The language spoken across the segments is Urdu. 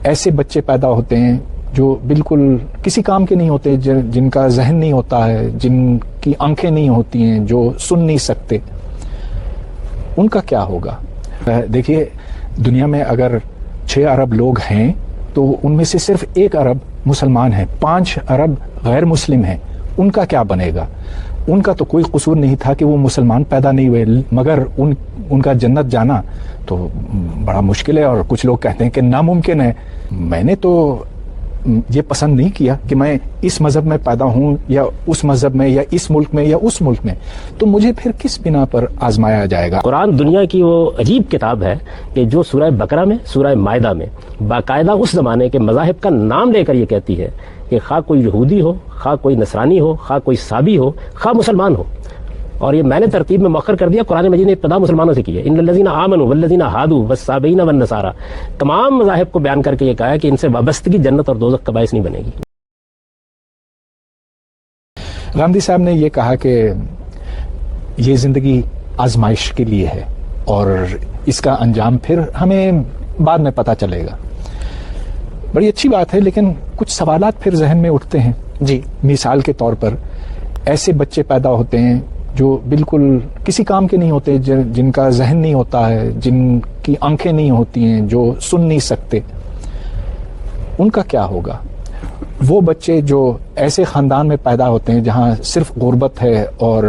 ایسے بچے پیدا ہوتے ہیں جو بالکل کسی کام کے نہیں ہوتے، جن کا ذہن نہیں ہوتا ہے، جن کی آنکھیں نہیں ہوتی ہیں، جو سن نہیں سکتے، ان کا کیا ہوگا؟ دیکھیے، دنیا میں اگر 6 ارب لوگ ہیں تو ان میں سے صرف 1 ارب مسلمان ہیں، 5 ارب غیر مسلم ہیں، ان کا کیا بنے گا؟ ان کا تو کوئی قصور نہیں تھا کہ وہ مسلمان پیدا نہیں ہوئے، مگر ان کا جنت جانا تو بڑا مشکل ہے، اور کچھ لوگ کہتے ہیں کہ ناممکن ہے۔ میں نے تو یہ پسند نہیں کیا کہ میں اس مذہب میں پیدا ہوں یا اس مذہب میں یا اس ملک میں یا اس ملک میں، تو مجھے پھر کس بنا پر آزمایا جائے گا؟ قرآن دنیا کی وہ عجیب کتاب ہے کہ جو سورہ بقرہ میں، سورہ مائدہ میں باقاعدہ اس زمانے کے مذاہب کا نام لے کر یہ کہتی ہے کہ خواہ کوئی یہودی ہو، خواہ کوئی نصرانی ہو، خواہ کوئی صابی ہو، خواہ مسلمان ہو، اور یہ میں نے ترتیب میں مؤخر کر دیا، قرآن مجید نے ابتدا مسلمانوں سے کی ہے، ان الذین آمنوا والذین ہادوا والصابئین والنصارى، تمام مذاہب کو بیان کر کے یہ کہا ہے کہ ان سے وابستگی جنت اور دوزخ کا باعث نہیں بنے گی۔ غامدی صاحب نے یہ کہا کہ یہ زندگی آزمائش کے لیے ہے اور اس کا انجام پھر ہمیں بعد میں پتہ چلے گا۔ بڑی اچھی بات ہے، لیکن کچھ سوالات پھر ذہن میں اٹھتے ہیں۔ جی، مثال کے طور پر ایسے بچے پیدا ہوتے ہیں جو بالکل کسی کام کے نہیں ہوتے، جن کا ذہن نہیں ہوتا ہے، جن کی آنکھیں نہیں ہوتی ہیں، جو سن نہیں سکتے، ان کا کیا ہوگا؟ وہ بچے جو ایسے خاندان میں پیدا ہوتے ہیں جہاں صرف غربت ہے اور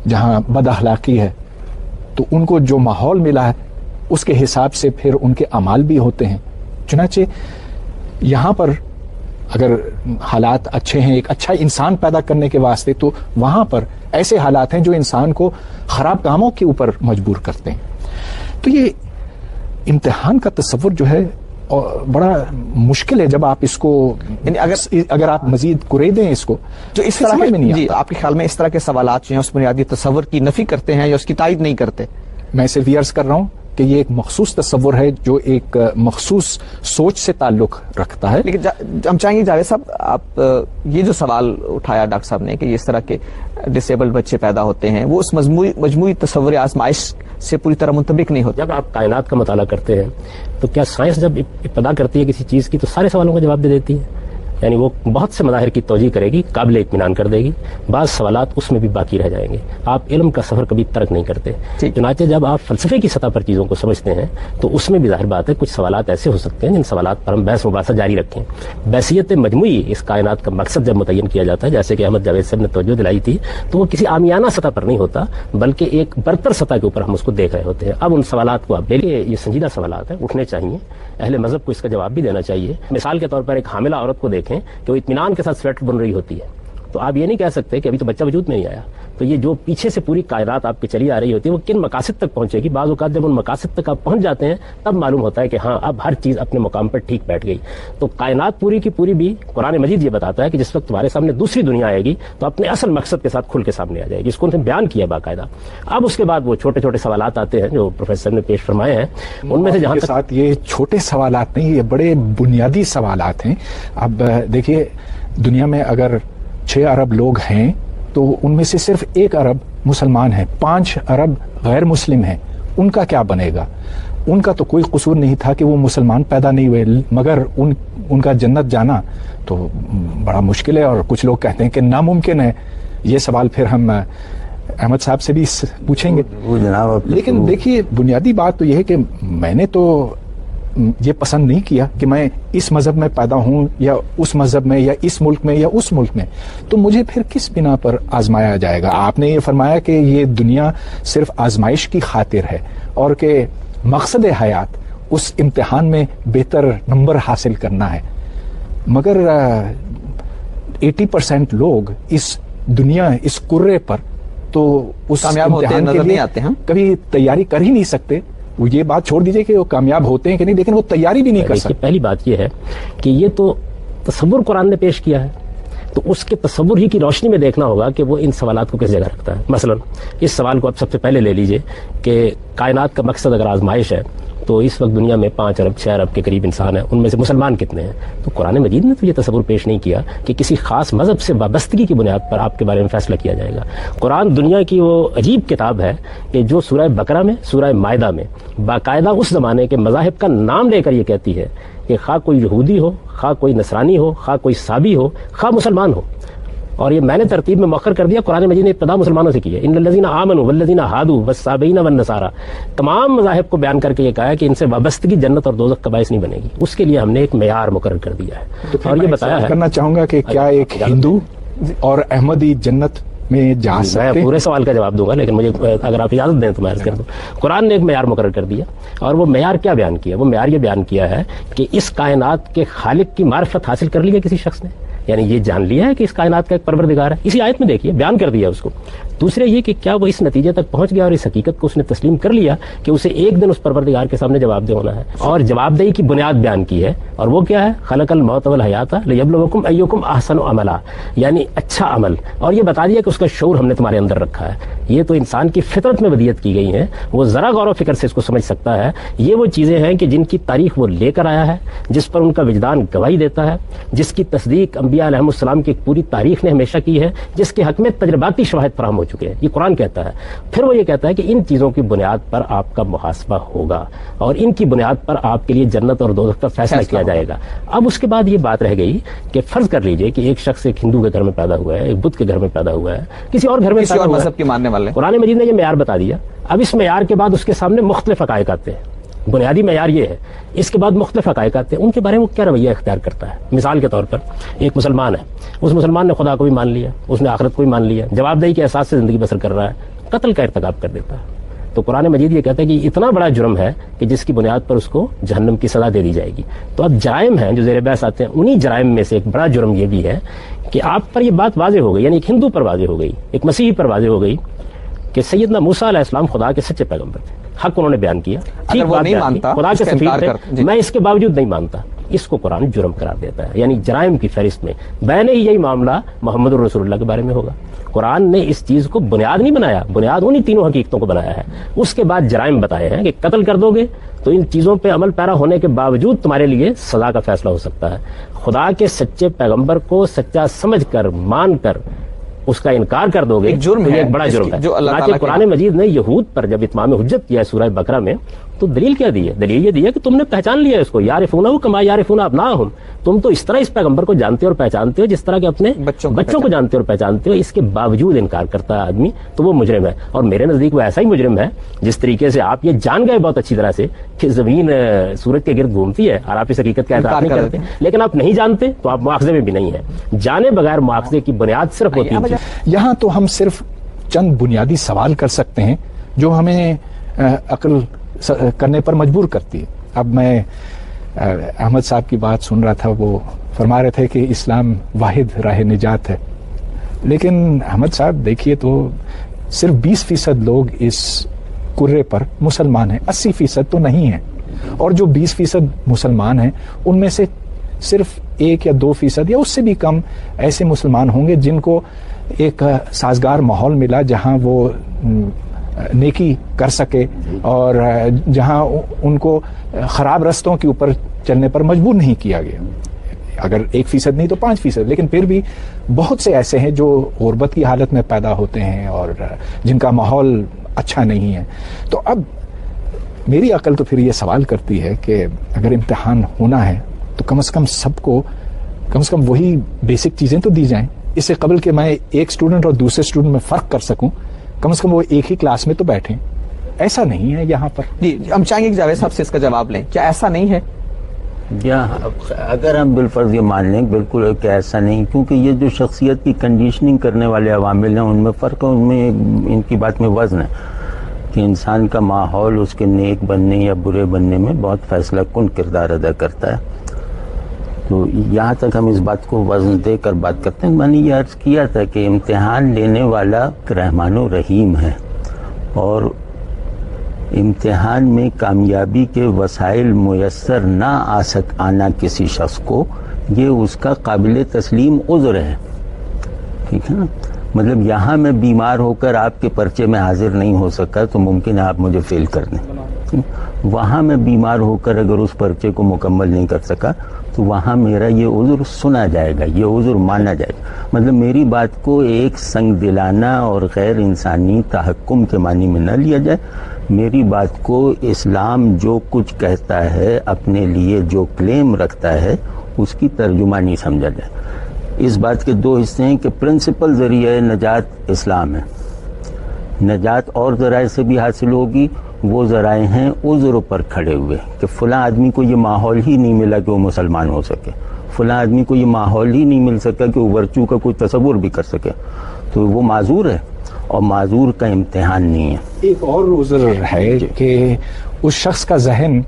جہاں بد اخلاقی ہے، تو ان کو جو ماحول ملا ہے اس کے حساب سے پھر ان کے اعمال بھی ہوتے ہیں۔ چنانچہ یہاں پر اگر حالات اچھے ہیں ایک اچھا انسان پیدا کرنے کے واسطے، تو وہاں پر ایسے حالات ہیں جو انسان کو خراب کاموں کے اوپر مجبور کرتے ہیں۔ تو یہ امتحان کا تصور جو ہے بڑا مشکل ہے جب آپ اس کو، یعنی اگر آپ مزید کریدیں اس کو، جو اس طرح میں نہیں، جی آپ کے خیال میں اس طرح کے سوالات جو ہیں اس بنیادی تصور کی نفی کرتے ہیں یا اس کی تائید نہیں کرتے؟ میں صرف یہ عرض کر رہا ہوں کہ یہ ایک مخصوص تصور ہے جو ایک مخصوص سوچ سے تعلق رکھتا ہے۔ لیکن ہم چاہیں گے جاوید صاحب، آپ یہ جو سوال اٹھایا ڈاکٹر صاحب نے کہ اس طرح کے ڈسیبلڈ بچے پیدا ہوتے ہیں، وہ اس مجموعی تصور آزمائش سے پوری طرح منطبق نہیں ہوتے۔ جب آپ کائنات کا مطالعہ کرتے ہیں تو کیا سائنس جب ابتدا کرتی ہے کسی چیز کی تو سارے سوالوں کا جواب دے دیتی ہے؟ یعنی وہ بہت سے مظاہر کی توجیہ کرے گی، قابل اطمینان کر دے گی، بعض سوالات اس میں بھی باقی رہ جائیں گے۔ آپ علم کا سفر کبھی ترک نہیں کرتے۔ چنانچہ جب آپ فلسفے کی سطح پر چیزوں کو سمجھتے ہیں تو اس میں بھی ظاہر بات ہے کچھ سوالات ایسے ہو سکتے ہیں جن سوالات پر ہم بحث مباحثہ جاری رکھیں۔ بحثیت مجموعی اس کائنات کا مقصد جب متعین کیا جاتا ہے، جیسے کہ احمد جاوید صاحب نے توجہ دلائی تھی، تو وہ کسی عامیانہ سطح پر نہیں ہوتا بلکہ ایک برتر سطح کے اوپر ہم اس کو دیکھ رہے ہوتے ہیں۔ اب ان سوالات کو آپ لے لیں، یہ سنجیدہ سوالات ہیں، اٹھنے چاہیے، اہل مذہب کو اس کا جواب بھی دینا چاہیے۔ مثال کے طور پر ایک حاملہ عورت کو دیکھیں کہ وہ اطمینان کے ساتھ سویٹر بن رہی ہوتی ہے، تو آپ یہ نہیں کہہ سکتے کہ ابھی تو بچہ وجود میں نہیں آیا۔ تو یہ جو پیچھے سے پوری کائنات آپ کی چلی آ رہی ہوتی ہے وہ کن مقاصد تک پہنچے گی؟ بعض اوقات جب ان مقاصد تک آپ پہنچ جاتے ہیں تب معلوم ہوتا ہے کہ ہاں اب ہر چیز اپنے مقام پر ٹھیک بیٹھ گئی۔ تو کائنات پوری کی پوری بھی قرآن مجید یہ بتاتا ہے کہ جس وقت تمہارے سامنے دوسری دنیا آئے گی تو اپنے اصل مقصد کے ساتھ کھل کے سامنے آ جائے گی، اس کو انہوں نے بیان کیا باقاعدہ۔ اب اس کے بعد وہ چھوٹے چھوٹے سوالات آتے ہیں جو پروفیسر نے پیش فرمائے ہیں، ان میں سے جہاں تک یہ چھوٹے سوالات نہیں، یہ بڑے بنیادی سوالات ہیں۔ اب دیکھیے، دنیا میں اگر 6 ارب لوگ ہیں تو ان میں سے صرف 1 ارب مسلمان ہیں، 5 ارب غیر مسلم ہیں، ان کا کیا بنے گا؟ ان کا تو کوئی قصور نہیں تھا کہ وہ مسلمان پیدا نہیں ہوئے، مگر ان کا جنت جانا تو بڑا مشکل ہے، اور کچھ لوگ کہتے ہیں کہ ناممکن ہے۔ یہ سوال پھر ہم احمد صاحب سے بھی پوچھیں گے۔ لیکن دیکھیے، بنیادی بات تو یہ ہے کہ میں نے تو یہ پسند نہیں کیا کہ میں اس مذہب میں پیدا ہوں یا اس مذہب میں یا اس ملک میں یا اس ملک میں، تو مجھے پھر کس بنا پر آزمایا جائے گا؟ آپ نے یہ فرمایا کہ یہ دنیا صرف آزمائش کی خاطر ہے اور کہ مقصد حیات اس امتحان میں بہتر نمبر حاصل کرنا ہے، مگر 80% لوگ اس دنیا، اس کرے پر تو اس کامیاب ہوتے ہیں نظر نہیں آتے ہیں، کبھی تیاری کر ہی نہیں سکتے۔ وہ یہ بات چھوڑ دیجئے کہ وہ کامیاب ہوتے ہیں کہ نہیں، لیکن وہ تیاری بھی نہیں کر سکتے۔ پہلی بات یہ ہے کہ یہ تو تصور قرآن نے پیش کیا ہے، تو اس کے تصور ہی کی روشنی میں دیکھنا ہوگا کہ وہ ان سوالات کو کس جگہ رکھتا ہے۔ مثلا اس سوال کو اب سب سے پہلے لے لیجئے کہ کائنات کا مقصد اگر آزمائش ہے تو اس وقت دنیا میں 5 ارب 6 ارب کے قریب انسان ہیں، ان میں سے مسلمان کتنے ہیں؟ تو قرآن مجید نے تو یہ تصور پیش نہیں کیا کہ کسی خاص مذہب سے وابستگی کی بنیاد پر آپ کے بارے میں فیصلہ کیا جائے گا۔ قرآن دنیا کی وہ عجیب کتاب ہے کہ جو سورہ بقرہ میں، سورہ مائدہ میں باقاعدہ اس زمانے کے مذاہب کا نام لے کر یہ کہتی ہے کہ خواہ کوئی یہودی ہو، خواہ کوئی نصرانی ہو، خواہ کوئی صابی ہو، خواہ مسلمان ہو، اور یہ میں نے ترتیب میں مؤخر کر دیا، قرآن مجید نے ابتدا مسلمانوں سے کی ہے، ان الذین آمنوا والذین ہادوا والصابئین والنصارى، تمام مذاہب کو بیان کر کے یہ کہا ہے کہ ان سے وابستگی جنت اور دوزخ کا باعث نہیں بنے گی، اس کے لیے ہم نے ایک معیار مقرر کر دیا ہے۔ اور یہ بتایا ہے، کرنا چاہوں گا کہ کیا ایک ہندو اور احمدی جنت میں جا سکتے؟ میں پورے سوال کا جواب دوں گا، لیکن مجھے اگر آپ اجازت دیں تو میں عرض کر دوں۔ قرآن نے ایک معیار مقرر کر دیا، اور وہ معیار کیا بیان کیا؟ وہ معیار یہ بیان کیا ہے کہ اس کائنات کے خالق کی معرفت حاصل کر لی ہے کسی شخص نے، یعنی یہ جان لیا ہے کہ اس کائنات کا ایک پروردگار ہے، اسی آیت میں دیکھیے بیان کر دیا اس کو۔ دوسرے یہ کہ کیا وہ اس نتیجے تک پہنچ گیا اور اس حقیقت کو اس نے تسلیم کر لیا کہ اسے ایک دن اس پروردگار کے سامنے جواب دہ ہونا ہے، اور جواب دہی کی بنیاد بیان کی ہے، اور وہ کیا ہے؟ خلق الموت والحیات لیبلوکم ایکم احسن عملا، یعنی اچھا عمل، اور یہ بتا دیا کہ اس کا شعور ہم نے تمہارے اندر رکھا ہے۔ یہ تو انسان کی فطرت میں ودیت کی گئی ہیں، وہ ذرا غور و فکر سے اس کو سمجھ سکتا ہے۔ یہ وہ چیزیں ہیں کہ جن کی تاریخ وہ لے کر آیا ہے، جس پر ان کا وجدان گواہی دیتا ہے، جس کی تصدیق انبیاء علیہ السلام کی پوری تاریخ نے ہمیشہ کی ہے، جس کے حق میں تجرباتی شواہد فراہم ہو چکے ہیں، یہ قرآن کہتا ہے۔ پھر وہ یہ کہتا ہے کہ ان چیزوں کی بنیاد پر آپ کا محاسبہ ہوگا، اور ان کی بنیاد پر آپ کے لیے جنت اور دوزخ کا فیصلہ کیا جائے گا۔ اب اس کے بعد یہ بات رہ گئی کہ فرض کر لیجئے کہ ایک شخص ایک ہندو کے گھر میں پیدا ہوا ہے، ایک بدھ کے گھر میں پیدا ہوا ہے، کسی اور گھر میں پیدا ہوا ہے، مذہب کے ماننے والے، قرآن مجید نے یہ معیار بتا دیا۔ اب اس معیار کے بعد اس کے سامنے مختلف حقائق آتے ہیں، بنیادی معیار یہ ہے، اس کے بعد مختلف حقائق آتے ہیں، ان کے بارے میں وہ کیا رویہ اختیار کرتا ہے۔ مثال کے طور پر ایک مسلمان ہے، اس مسلمان نے خدا کو بھی مان لیا، اس نے آخرت کو بھی مان لیا، جواب دہی کے احساس سے زندگی بسر کر رہا ہے، قتل کا ارتکاب کر دیتا ہے، تو قرآن مجید یہ کہتا ہے کہ اتنا بڑا جرم ہے کہ جس کی بنیاد پر اس کو جہنم کی سزا دے دی جائے گی۔ تو اب جرائم ہیں جو زیر بحث آتے ہیں، انہی جرائم میں سے ایک بڑا جرم یہ بھی ہے کہ آپ پر یہ بات واضح ہو گئی، یعنی ایک ہندو پر واضح ہو گئی، ایک مسیحی پر واضح ہو گئی کہ سیدنا موسیٰ علیہ السلام خدا کے سچے پیغمبر تھے، حق انہوں نے بیان کیا، ٹھیک بات بیان کی، خدا کے سفیر تھے، میں اس کے باوجود نہیں مانتا، اس کو قرآن جرم قرار دیتا ہے، یعنی جرائم کی فہرست میں بین ہی یہی معاملہ محمد الرسول اللہ کے بارے میں ہوگا۔ قرآن نے اس چیز کو بنیاد نہیں بنایا، بنیاد انہی تینوں حقیقتوں کو بنایا ہے، اس کے بعد جرائم بتائے ہیں کہ قتل کر دو گے تو ان چیزوں پہ عمل پیرا ہونے کے باوجود تمہارے لیے سزا کا فیصلہ ہو سکتا ہے۔ خدا کے سچے پیغمبر کو سچا سمجھ کر مان کر اس کا انکار کر دو گے ایک جرم تو یہ ہے ایک بڑا جرم ہے۔ جو اللہ چنانچہ تعالیٰ قرآن مجید نے یہود پر جب اتمام حجت کیا ہے سورہ بقرہ میں، تو دلیل کیا دی ہے؟ دلیل یہ دی ہے کہ تم نے پہچان لیا اس کو، یعرفونہ کما یعرفون ابناءہم، تم تو اس طرح اس پیغمبر کو جانتے اور پہچانتے ہو جس طرح کہ اپنے بچوں کو جانتے اور پہچانتے ہو، اس کے باوجود انکار کرتا ہے آدمی تو وہ مجرم ہے۔ اور میرے نزدیک وہ ایسا ہی مجرم ہے جس طریقے سے آپ یہ جان گئے بہت اچھی طرح سے کہ زمین سورج کے گرد گھومتی ہے اور آپ اس حقیقت کا اعتراف نہیں کرتے، لیکن آپ نہیں جانتے تو آپ مواخذے میں بھی نہیں ہیں۔ جانے بغیر مواخذے کی بنیاد صرف ہوتی ہے۔ یہاں تو ہم صرف چند بنیادی سوال کر سکتے ہیں جو ہمیں عقل کرنے پر مجبور کرتی ہے۔ اب میں احمد صاحب کی بات سن رہا تھا، وہ فرما رہے تھے کہ اسلام واحد راہ نجات ہے، لیکن احمد صاحب دیکھیے تو صرف 20% لوگ اس کرے پر مسلمان ہیں، 80% تو نہیں ہیں، اور جو 20% مسلمان ہیں ان میں سے صرف 1 یا 2% یا اس سے بھی کم ایسے مسلمان ہوں گے جن کو ایک سازگار ماحول ملا جہاں وہ نیکی کر سکے اور جہاں ان کو خراب رستوں کے اوپر چلنے پر مجبور نہیں کیا گیا۔ اگر 1% نہیں تو 5%، لیکن پھر بھی بہت سے ایسے ہیں جو غربت کی حالت میں پیدا ہوتے ہیں اور جن کا ماحول اچھا نہیں ہے۔ تو اب میری عقل تو پھر یہ سوال کرتی ہے کہ اگر امتحان ہونا ہے تو کم از کم سب کو کم از کم وہی بیسک چیزیں تو دی جائیں، اس سے قبل کہ میں ایک اسٹوڈنٹ اور دوسرے اسٹوڈنٹ میں فرق کر سکوں، کم از کم وہ ایک ہی کلاس میں تو بیٹھیں۔ ایسا نہیں ہے یہاں پر۔ جی ہم چاہیں گے کہ جاوید صاحب سے اس کا جواب لیں، کیا ایسا نہیں ہے؟ اگر ہم بالفرض یہ مان لیں بالکل کہ ایسا نہیں، کیونکہ یہ جو شخصیت کی کنڈیشننگ کرنے والے عوامل ہیں ان میں فرق ہے، ان میں ان کی بات میں وزن ہے کہ انسان کا ماحول اس کے نیک بننے یا برے بننے میں بہت فیصلہ کن کردار ادا کرتا ہے۔ تو یہاں تک ہم اس بات کو وزن دے کر بات کرتے ہیں۔ میں نے یہ عرض کیا تھا کہ امتحان لینے والا رحمان و رحیم ہے، اور امتحان میں کامیابی کے وسائل میسر نہ آنا کسی شخص کو یہ اس کا قابل تسلیم عذر ہے، ٹھیک ہے نا۔ مطلب یہاں میں بیمار ہو کر آپ کے پرچے میں حاضر نہیں ہو سکا تو ممکن ہے آپ مجھے فیل کر دیں، وہاں میں بیمار ہو کر اگر اس پرچے کو مکمل نہیں کر سکا تو وہاں میرا یہ عذر سنا جائے گا، یہ عذر مانا جائے گا. مطلب میری بات کو ایک سنگ دلانہ اور غیر انسانی تحکم کے معنی میں نہ لیا جائے. میری بات کو اسلام جو کچھ کہتا ہے، اپنے لیے جو کلیم رکھتا ہے، اس کی ترجمانی سمجھا جائے. اس بات کے دو حصے ہیں کہ پرنسپل ذریعہ نجات اسلام ہے. نجات اور ذرائع سے بھی حاصل ہوگی. وہ ذرائع ہیں عذر پر کھڑے ہوئے کہ فلاں آدمی کو یہ ماحول ہی نہیں ملا کہ وہ مسلمان ہو سکے، فلاں آدمی کو یہ ماحول ہی نہیں مل سکا کہ وہ ورچو کا کوئی تصور بھی کر سکے، تو وہ معذور ہے اور معذور کا امتحان نہیں ہے. ایک اور عذر ہے کہ اس شخص کا ذہن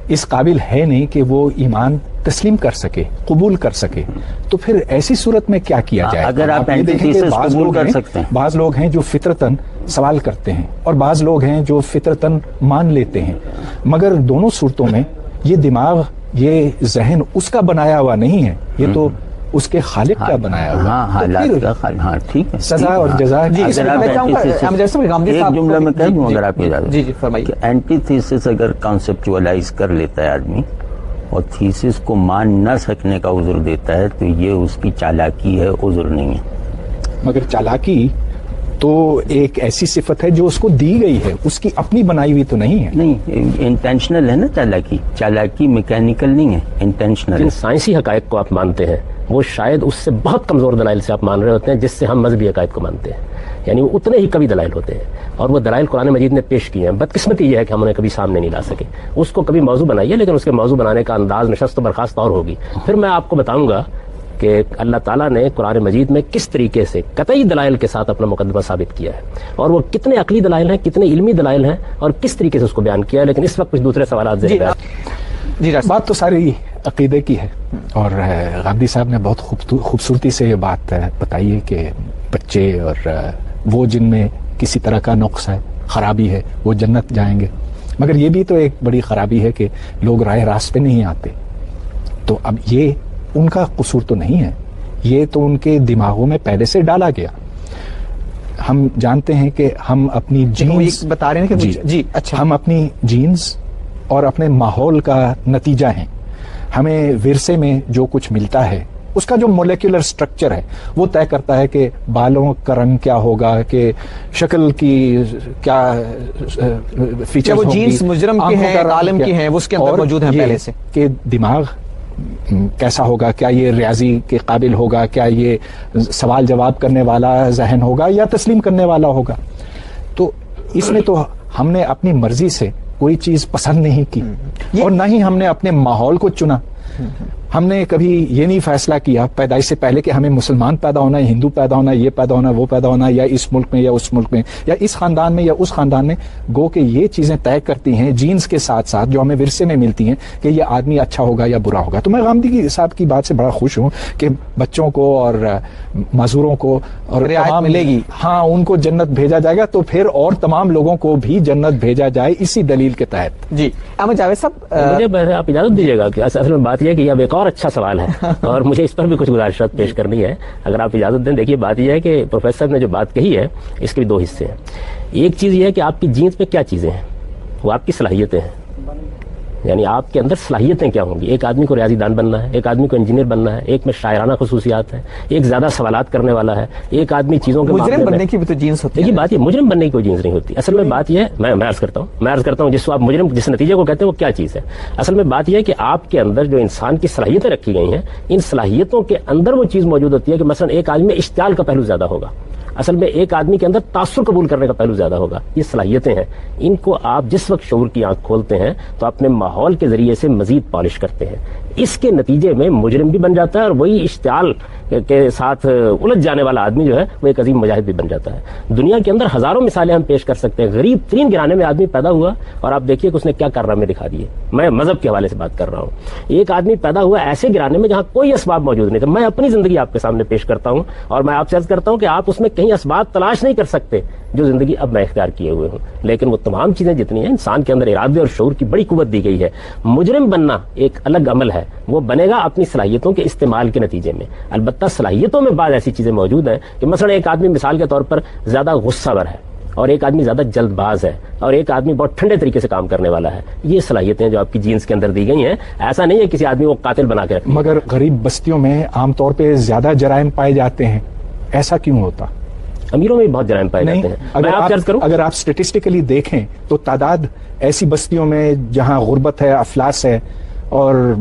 اس قابل ہے نہیں کہ وہ ایمان تسلیم کر سکے، قبول کر سکے، تو پھر ایسی صورت میں کیا کیا جائے؟ اگر آپ یہ دیکھیں کہ اینٹیتھیسس بعض قبول لوگ کر ہیں، سکتے ہیں، بعض لوگ ہیں جو فطرتاً سوال کرتے ہیں اور بعض لوگ ہیں جو فطرتاً مان لیتے ہیں، مگر دونوں صورتوں میں یہ دماغ، یہ ذہن اس کا بنایا ہوا نہیں ہے، یہ تو اس کے خالق کا بنایا ہوا. ہاں حالات کا خالق. ہاں ٹھیک ہے. سزا اور جزا. جی اگر آپ ایک جملہ میں کہہ دوں اگر آپ اجازت. جی فرمائیے. کہ اینٹی تھیسس اگر کانسیپچولائز کر لیتا ہے آدمی اور تھیسس کو مان نہ سکنے کا عذر دیتا ہے تو یہ اس کی چالاکی ہے، عذر نہیں ہے. مگر چالاکی تو ایک ایسی صفت ہے جو اس کو دی گئی ہے، اس کی اپنی بنائی ہوئی تو نہیں ہے. نہیں، انٹینشنل ہے نا چالاکی. چالاکی میکینیکل نہیں ہے، انٹینشنل. جن سائنسی حقائق کو آپ مانتے ہیں وہ شاید اس سے بہت کمزور دلائل سے آپ مان رہے ہوتے ہیں جس سے ہم مذہبی عقائد کو مانتے ہیں. یعنی وہ اتنے ہی کبھی دلائل ہوتے ہیں اور وہ دلائل قرآن مجید نے پیش کیے ہیں. بدقسمتی یہ ہے کہ ہم انہیں کبھی سامنے نہیں لا سکے. اس کو کبھی موضوع بنائیے، لیکن اس کے موضوع بنانے کا انداز، نشست و برخاست اور ہوگی. پھر میں آپ کو بتاؤں گا کہ اللہ تعالیٰ نے قرآن مجید میں کس طریقے سے قطعی دلائل کے ساتھ اپنا مقدمہ ثابت کیا ہے اور وہ کتنے عقلی دلائل ہیں، کتنے علمی دلائل ہیں اور کس طریقے سے اس کو بیان کیا ہے. لیکن اس وقت کچھ دوسرے سوالات جی بات تو ساری عقیدے کی ہے اور غامدی صاحب نے بہت خوبصورتی سے یہ بات بتائی ہے کہ بچے اور وہ جن میں کسی طرح کا نقص ہے، خرابی ہے، وہ جنت جائیں گے. مگر یہ بھی تو ایک بڑی خرابی ہے کہ لوگ راہ راست پہ نہیں آتے. تو اب یہ ان کا قصور تو نہیں ہے، یہ تو ان کے دماغوں میں پہلے سے ڈالا گیا. ہم جانتے ہیں کہ ہم اپنی جینز بتا رہے ہیں کہ جی اچھا، ہم اپنی جینز اور اپنے ماحول کا نتیجہ ہیں. ہمیں ورثے میں جو کچھ ملتا ہے اس کا جو مولیکولر سٹرکچر ہے وہ طے کرتا ہے کہ بالوں کا رنگ کیا ہوگا، کہ شکل کی کیا فیچرز ہوں گی، وہ جینز مجرم کی ہیں، عالم کی ہیں، وہ اس کے اندر موجود ہیں پہلے سے. کہ دماغ کیسا ہوگا، کیا یہ ریاضی کے قابل ہوگا، کیا یہ سوال جواب کرنے والا ذہن ہوگا یا تسلیم کرنے والا ہوگا. تو اس میں تو ہم نے اپنی مرضی سے کوئی چیز پسند نہیں کی اور نہ ہی ہم نے اپنے ماحول کو چنا. ہم نے کبھی یہ نہیں فیصلہ کیا پیدائش سے پہلے کہ ہمیں مسلمان پیدا ہونا ہے، ہندو پیدا ہونا ہے، یہ پیدا ہونا ہے، وہ پیدا ہونا ہے، یا اس ملک میں یا اس ملک میں یا اس خاندان میں یا اس خاندان میں. گو کہ یہ چیزیں طے کرتی ہیں جینز کے ساتھ ساتھ جو ہمیں ورثے میں ملتی ہیں کہ یہ آدمی اچھا ہوگا یا برا ہوگا. تو میں غامدی صاحب کی بات سے بڑا خوش ہوں کہ بچوں کو اور معذوروں کو اور رعایت ملے گی. ہاں، ان کو جنت بھیجا جائے گا، تو پھر اور تمام لوگوں کو بھی جنت بھیجا جائے اسی دلیل کے تحت. جی احمد جاوید صاحب، مجھے آپ اجازت دیجیے گا کہ اصل میں بات یہ ہے کہ اب ایک اور اچھا سوال ہے اور مجھے اس پر بھی کچھ گزارشات پیش کرنی ہے اگر آپ اجازت دیں. دیکھیے بات یہ ہے کہ پروفیسر نے جو بات کہی ہے اس کے بھی دو حصے ہیں. ایک چیز یہ ہے کہ آپ کی جینز پہ کیا چیزیں ہیں، وہ آپ کی صلاحیتیں ہیں. یعنی آپ کے اندر صلاحیتیں کیا ہوں گی. ایک آدمی کو ریاضی دان بننا ہے، ایک آدمی کو انجینئر بننا ہے، ایک میں شاعرانہ خصوصیات ہیں، ایک زیادہ سوالات کرنے والا ہے، ایک آدمی چیزوں کے مجرم بننے کی بھی تو جینس ہوتی ہے. دیکھیے بات یہ مجرم بننے کی کوئی جینس نہیں ہوتی. اصل میں بات یہ ہے، میں عرض کرتا ہوں جس کو آپ مجرم جس نتیجے کو کہتے ہیں وہ کیا چیز ہے. اصل میں بات یہ ہے کہ آپ کے اندر جو انسان کی صلاحیتیں رکھی گئی ہیں، ان صلاحیتوں کے اندر وہ چیز موجود ہوتی ہے کہ مثلا ایک آدمی میں اشتعال کا پہلو زیادہ ہوگا، اصل میں ایک آدمی کے اندر تاثر قبول کرنے کا پہلو زیادہ ہوگا. یہ صلاحیتیں ہیں، ان کو آپ جس وقت شعور کی آنکھ کھولتے ہیں تو اپنے ماحول کے ذریعے سے مزید پالش کرتے ہیں. اس کے نتیجے میں مجرم بھی بن جاتا ہے اور وہی اشتعال کے ساتھ الجھ جانے والا آدمی جو ہے وہ ایک عظیم مجاہد بھی بن جاتا ہے. دنیا کے اندر ہزاروں مثالیں ہم پیش کر سکتے ہیں. غریب ترین گھرانے میں آدمی پیدا ہوا اور آپ دیکھیے کہ اس نے کیا کارنامے دکھا دیے. میں مذہب کے حوالے سے بات کر رہا ہوں. ایک آدمی پیدا ہوا ایسے گھرانے میں جہاں کوئی اسباب موجود نہیں تھے. میں اپنی زندگی آپ کے سامنے پیش کرتا ہوں اور میں آپ سے عرض کرتا ہوں کہ آپ اس میں کہیں اسباب تلاش نہیں کر سکتے جو زندگی اب میں اختیار کیے ہوئے ہوں. لیکن وہ تمام چیزیں جتنی ہیں انسان کے اندر ارادے اور شعور کی بڑی قوت دی گئی ہے. مجرم بننا ایک الگ عمل ہے، وہ بنے گا اپنی صلاحیتوں کے استعمال کے نتیجے میں. البتہ صلاحیتوں میں بعض ایسی چیزیں موجود ہیں کہ مثلا ایک آدمی مثال کے طور پر زیادہ غصہ ور ہے اور ایک آدمی زیادہ جلد باز ہے اور ایک آدمی بہت ٹھنڈے طریقے سے کام کرنے والا ہے. یہ صلاحیتیں جو آپ کی جینس کے اندر دی گئی ہیں, ایسا نہیں ہے کسی آدمی کو قاتل بنا کے رکھیں. مگر غریب بستیوں میں عام طور پہ زیادہ جرائم پائے جاتے ہیں, ایسا کیوں ہوتا؟ امیروں میں بھی بہت جرائم پائے جاتے ہیں. میں آپ عرض کروں, اگر آپ اسٹیٹسٹیکلی دیکھیں تو تعداد ایسی بستیوں میں جہاں غربت ہے, افلاس ہے اور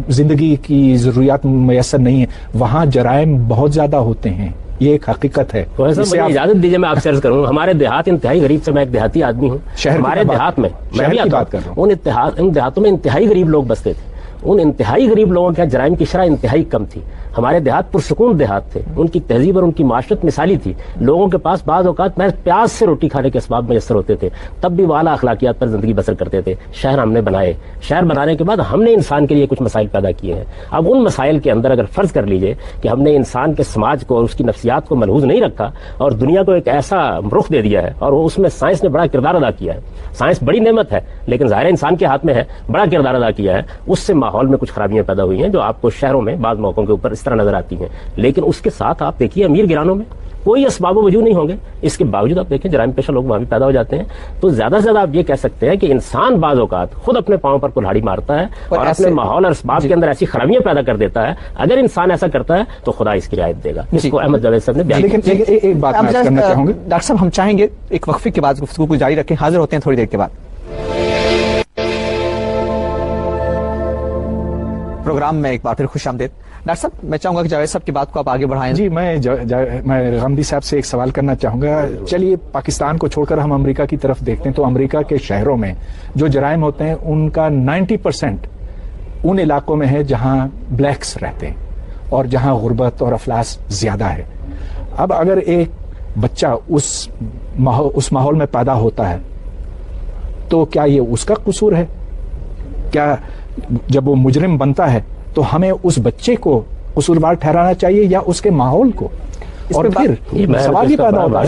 زندگی کی ضروریات میسر نہیں ہے, وہاں جرائم بہت زیادہ ہوتے ہیں. یہ ایک حقیقت ہے. مجھے اجازت دیجیے میں آپ سے عرض کروں, ہمارے دیہات انتہائی غریب سے, میں ایک دیہاتی آدمی ہوں. ہمارے دیہات میں میں بھی بات کر رہا ہوں, ان دیہاتوں میں انتہائی غریب لوگ بستے تھے. ان انتہائی غریب لوگوں کے جرائم کی شرح انتہائی کم تھی. ہمارے دیہات پرسکون دیہات تھے, ان کی تہذیب اور ان کی معاشرت مثالی تھی. لوگوں کے پاس بعض اوقات محض پیاز سے روٹی کھانے کے اسباب میسر ہوتے تھے, تب بھی وہ اعلیٰ اخلاقیات پر زندگی بسر کرتے تھے. شہر ہم نے بنائے, شہر بنانے کے بعد ہم نے انسان کے لیے کچھ مسائل پیدا کیے ہیں. اب ان مسائل کے اندر اگر فرض کر لیجئے کہ ہم نے انسان کے سماج کو اور اس کی نفسیات کو ملحوظ نہیں رکھا اور دنیا کو ایک ایسا رخ دے دیا ہے, اور اس میں سائنس نے بڑا کردار ادا کیا ہے. سائنس بڑی نعمت ہے لیکن ظاہر انسان کے ہاتھ میں ہے, بڑا کردار ادا کیا ہے. اس سے ماحول میں کچھ خرابیاں پیدا ہوئی ہیں جو آپ کو شہروں میں بعض موقعوں کے اوپر اس طرح نظر آتی ہیں. لیکن اس کے ساتھ آپ دیکھیے امیر گرانوں میں کوئی اسباب و وجود نہیں ہوں گے, اس کے باوجود آپ دیکھیں جرائم پیشہ لوگ وہاں بھی پیدا ہو جاتے ہیں. تو زیادہ سے زیادہ آپ یہ کہہ سکتے ہیں کہ انسان بعض اوقات خود اپنے پاؤں پر کلہاڑی مارتا ہے اور اپنے ماحول اور اسباب کے اندر ایسی خرابیاں پیدا کر دیتا ہے. اگر انسان ایسا کرتا ہے تو خدا اس کی رعایت دے گا. اس کو احمد جاوید صاحب نے بیان کیا. لیکن ایک بات میں کرنا چاہوں گا ڈاکٹر صاحب, ہم چاہیں گے ایک وقفے کے بعد گفتگو کو جاری رکھیں. حاضر ہوتے ہیں تھوڑی دیر کے بعد. پروگرام میں ایک بار پھر خوش آمدید. ڈاکٹر صاحب, میں چاہوں گا کہ جاوید صاحب کی بات کو آپ آگے بڑھائیں. جی, میں غامدی صاحب سے ایک سوال کرنا چاہوں گا. چلیے پاکستان کو چھوڑ کر ہم امریکہ کی طرف دیکھتے ہیں تو امریکہ کے شہروں میں جو جرائم ہوتے ہیں ان کا 90% ان علاقوں میں ہے جہاں بلیکس رہتے ہیں اور جہاں غربت اور افلاس زیادہ ہے. اب اگر ایک بچہ اس ماحول میں پیدا ہوتا ہے تو کیا یہ اس کا قصور ہے؟ کیا جب وہ مجرم بنتا ہے تو ہمیں اس بچے کو قصوروار ٹھہرانا چاہیے یا اس کے ماحول کو؟ اور پھر سوال ہی پیدا ہوگا,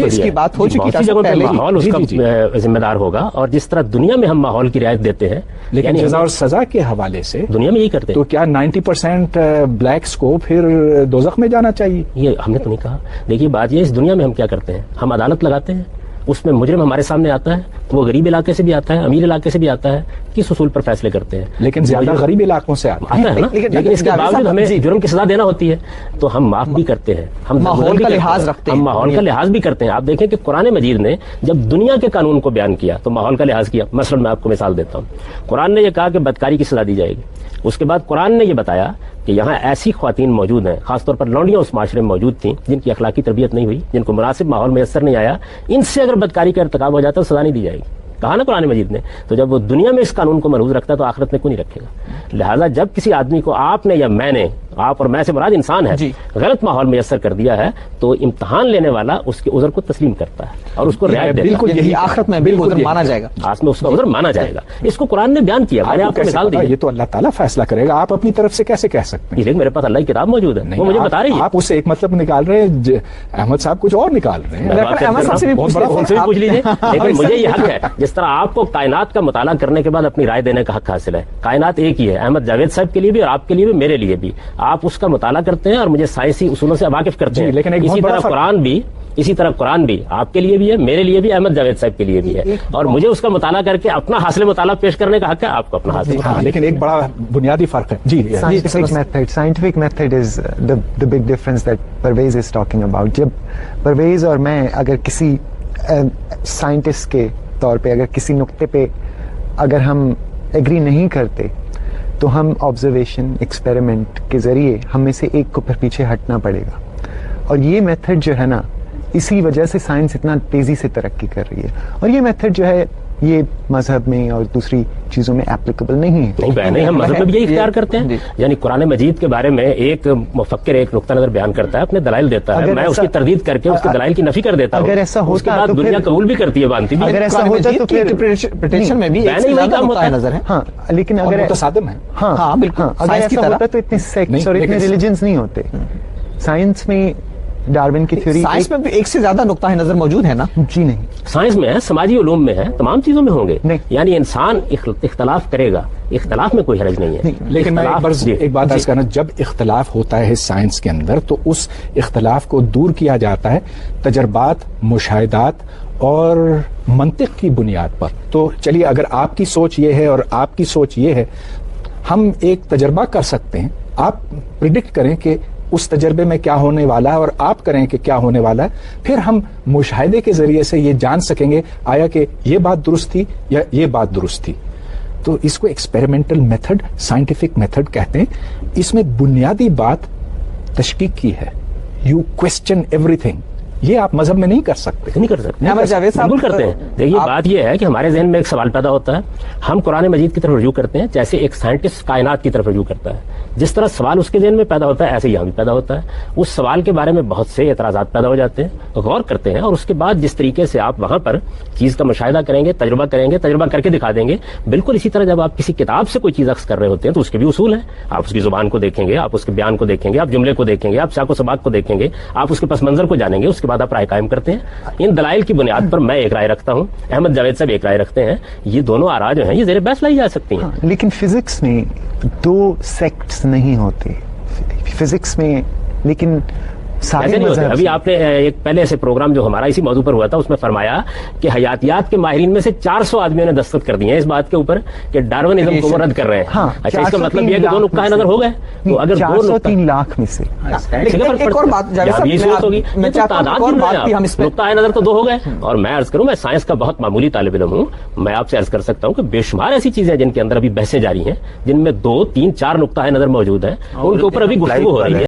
اس کی بات ہو چکی ہے, ماحول اس کا ذمہ دار ہوگا. اور جس طرح دنیا میں ہم ماحول کی رعایت دیتے ہیں, لیکن جزا اور سزا کے حوالے سے دنیا میں یہی کرتے ہیں, تو کیا 90% بلیکس کو پھر دوزخ میں جانا چاہیے؟ یہ ہم نے تو نہیں کہا. دیکھیے بات یہ, اس دنیا میں ہم کیا کرتے ہیں, ہم عدالت لگاتے ہیں, اس میں مجرم ہمارے سامنے آتا ہے, وہ غریب علاقے سے بھی آتا ہے, امیر علاقے سے بھی آتا ہے, کس اصول پر فیصلے کرتے ہیں. لیکن زیادہ غریب علاقوں سے آتا ہے نا, لیکن اس کے باوجود ہمیں جرم کی سزا دینا ہوتی ہے تو ہم معاف بھی کرتے ہیں, ہم ماحول کا لحاظ رکھتے ہیں, ہم ماحول کا لحاظ بھی کرتے ہیں. آپ دیکھیں کہ قرآن مجید نے جب دنیا کے قانون کو بیان کیا تو ماحول کا لحاظ کیا. مثلا میں آپ کو مثال دیتا ہوں, قرآن نے یہ کہا کہ بدکاری کی سزا دی جائے گی. اس کے بعد قرآن نے یہ بتایا کہ یہاں ایسی خواتین موجود ہیں, خاص طور پر لونڈیاں اس معاشرے میں موجود تھیں جن کی اخلاقی تربیت نہیں ہوئی, جن کو مناسب ماحول میسر نہیں آیا, ان سے اگر بدکاری کا ارتکاب ہو جاتا ہے تو سزا نہیں دی جائے گی. کہا نا قرآن مجید نے. تو جب وہ دنیا میں اس قانون کو ملحوظ رکھتا ہے تو آخرت میں کیوں نہیں رکھے گا؟ لہٰذا جب کسی آدمی کو آپ نے یا میں نے, آپ اور میں سے مراد انسان ہے, غلط ماحول میسر کر دیا ہے تو امتحان لینے والا اس کے عذر کو تسلیم کرتا ہے اور اس کو رعایت دیتا ہے. بالکل یہی آخرت میں بالکل عذر مانا جائے گا, آس میں اس کا عذر مانا جائے گا. اس کو قرآن نے بیان کیا. میں نے آپ کو مثال دی. یہ تو اللہ تعالیٰ فیصلہ کرے گا, آپ اپنی طرف سے کیسے کہہ سکتے ہیں؟ لیکن میرے پاس اللہ کی کتاب موجود ہے, وہ مجھے بتا رہی ہے. آپ اس سے ایک مطلب نکال رہے ہیں, احمد صاحب کچھ اور نکال رہے ہیں. احمد صاحب سے بھی پوچھ لیجیے. لیکن مجھے یہ حق ہے, جس طرح آپ کو کائنات کا مطالعہ کرنے کے بعد اپنی رائے دینے کا حق حاصل ہے. کائنات ایک ہی ہے, احمد جاوید صاحب کے لیے بھی اور آپ کے لیے بھی, میرے لیے بھی. آپ اس کا مطالعہ کرتے ہیں اور مجھے سائنسی اصولوں سے واقف کرتے ہیں. لیکن اسی طرح قرآن بھی آپ کے لیے بھی ہے, میرے لیے بھی, احمد جاوید صاحب کے لیے بھی ہے. اور مجھے اس کا مطالعہ کر کے اپنا حاصل مطالعہ پیش کرنے کا حق ہے, آپ کو اپنا حاصل. لیکن ایک بڑا بنیادی فرق ہے. جی, scientific method is the big difference that Pervez is talking about. جب پرویز اور میں اگر کسی سائنٹسٹ کے طور پہ اگر کسی نقطے پہ اگر ہم ایگری نہیں کرتے تو ہم آبزرویشن ایکسپیریمنٹ کے ذریعے ہم میں سے ایک کو پھر پیچھے ہٹنا پڑے گا. اور یہ میتھڈ جو ہے نا, اسی وجہ سے سائنس اتنا تیزی سے ترقی کر رہی ہے. اور یہ میتھڈ جو ہے یہ مذہب میں اور دوسری چیزوں میں اپلیکیبل نہیں ہے. نہیں, ہم مذہب میں بھی یہی اختیار کرتے ہیں. یعنی قرآن مجید کے بارے میں ایک مفکر ایک نقطہ نظر بیان کرتا ہے, اپنے دلائل دیتا ہے, میں اس کی تردید کر کے اس کے دلائل کی نفی کر دیتا ہوں. اگر ایسا ہوتا اس کے بعد دنیا قبول بھی کرتی ہے, مانتی بھی. اگر ایسا ہوتا تو پھر پریٹیشن میں بھی نظر ہے. ہاں, لیکن اگر متصادم ہے. ہاں بالکل, اگر ایسا ہوتا تو اتنے سیکٹس اور اتنے ریلیجنز نہیں ہوتے. سائنس میں ڈارون کی تھیوری, سائنس میں بھی ایک سے زیادہ نقطہ نظر موجود ہے نا؟ جی نہیں, سائنس میں ہے, سماجی علوم میں ہے, تمام چیزوں میں ہوں گے. یعنی انسان اختلاف کرے گا, اختلاف میں کوئی حرج نہیں ہے. لیکن میں ایک بات عرض کرنا, جب اختلاف ہوتا ہے سائنس کے اندر تو اس اختلاف کو دور کیا جاتا ہے تجربات, مشاہدات اور منطق کی بنیاد پر. تو چلیے اگر آپ کی سوچ یہ ہے اور آپ کی سوچ یہ ہے, ہم ایک تجربہ کر سکتے ہیں. آپ پریڈکٹ کریں کہ اس تجربے میں کیا ہونے والا ہے اور آپ کریں کہ کیا ہونے والا ہے, پھر ہم مشاہدے کے ذریعے سے یہ جان سکیں گے آیا کہ یہ بات درست تھی یا یہ بات درست تھی. تو اس کو ایکسپیریمنٹل میتھڈ, سائنٹیفک میتھڈ کہتے ہیں. اس میں بنیادی بات تشکیک کی ہے. You question every thing. یہ آپ مذہب میں نہیں کر سکتے. نہیں کر سکتے. احمد جاوید صاحب بالکل کرتے ہیں. دیکھیے بات یہ ہے کہ ہمارے ذہن میں ایک سوال پیدا ہوتا ہے, ہم قرآن مجید کی طرف رجوع کرتے ہیں جیسے ایک سائنٹسٹ کائنات کی طرف رجوع کرتا ہے. جس طرح سوال اس کے ذہن میں پیدا ہوتا ہے ایسے یہاں بھی پیدا ہوتا ہے. اس سوال کے بارے میں بہت سے اعتراضات پیدا ہو جاتے ہیں, غور کرتے ہیں, اور اس کے بعد جس طریقے سے آپ وہاں پر چیز کا مشاہدہ کریں گے, تجربہ کریں گے, تجربہ کر کے دکھا دیں گے. بالکل اسی طرح جب آپ کسی کتاب سے کوئی چیز اخذ کر رہے ہوتے ہیں تو اس کے بھی اصول ہیں. آپ اس کی زبان کو دیکھیں گے, آپ اس کے بیان کو دیکھیں گے, آپ جملے کو دیکھیں گے, آپ سیاق و سباق کو دیکھیں گے, آپ اس کے پس منظر کو جانیں گے, اس کے بعد آپ رائے قائم کرتے ہیں. ان دلائل کی بنیاد پر میں ایک رائے رکھتا ہوں, احمد جاوید صاحب ایک رائے رکھتے ہیں. یہ دونوں آراء جو ہیں یہ زیر بحث لائی جا سکتی ہیں. لیکن فزکس میں دو سیکٹس نہیں ہوتے فزکس میں, لیکن ایسے نہیں ہوتے. ابھی آپ نے ایک پہلے سے پروگرام جو ہمارا اسی موضوع پر ہوا تھا اس میں فرمایا کہ حیاتیات کے ماہرین میں سے 400 آدمیوں نے دستخط کر دیے ہیں اس بات کے اوپر کہ ڈارونزم کو وہ رد کر رہے ہیں. اچھا, اس کا مطلب یہ ہے کہ دو نقطۂ نظر ہو گئے. تو اگر 403 لاکھ میں سے ایک اور بات نقطۂ نظر تو دو ہو گئے. اور میں عرض کروں, میں سائنس کا بہت معمولی طالب علم ہوں, میں آپ سے عرض کر سکتا ہوں کہ بے شمار ایسی چیزیں جن کے اندر ابھی بحثیں جاری ہیں, جن میں 2, 3, 4 نقطۂ نظر موجود ہیں, ان کے اوپر ابھی گفتگو ہو رہی ہے.